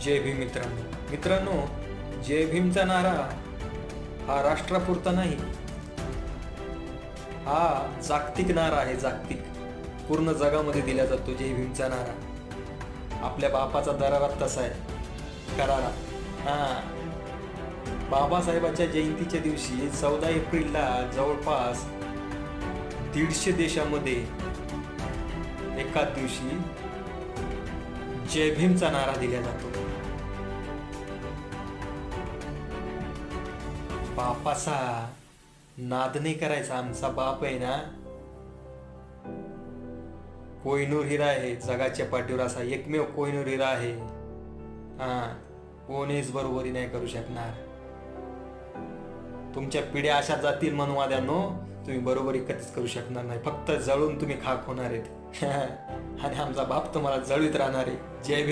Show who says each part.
Speaker 1: जय भीम मित्रांनो, जय भीमचा नारा हा राष्ट्रापुरता नाही, हा जागतिक नारा आहे. जागतिक पूर्ण जगामध्ये दिला जातो जय भीमचा नारा. आपल्या बापाचा दरारा तसा आहे, करारा. बाबासाहेबांच्या जयंतीच्या दिवशी 14 एप्रिलला जवळपास 150 देशामध्ये एकाच दिवशी जय भीमचा नारा दिला जातो. बापाचा नाद नाही करायचा. आमचा बाप आहे ना, कोहिनूर हिरा आहे. जगाच्या पाठीवर असा एकमेव कोहिनूर हिरा आहे. कोणीच बरोबरी नाही करू शकणार. तुमच्या पिढ्या अशा जातील मनवाद्यांनो, तुम्ही बरोबरी कधीच करू शकणार नाही. फक्त जळून तुम्ही खाक होणार आहेत. आणि आमचा बाप तुम्हाला जळीत राहणार आहे. जय भीम.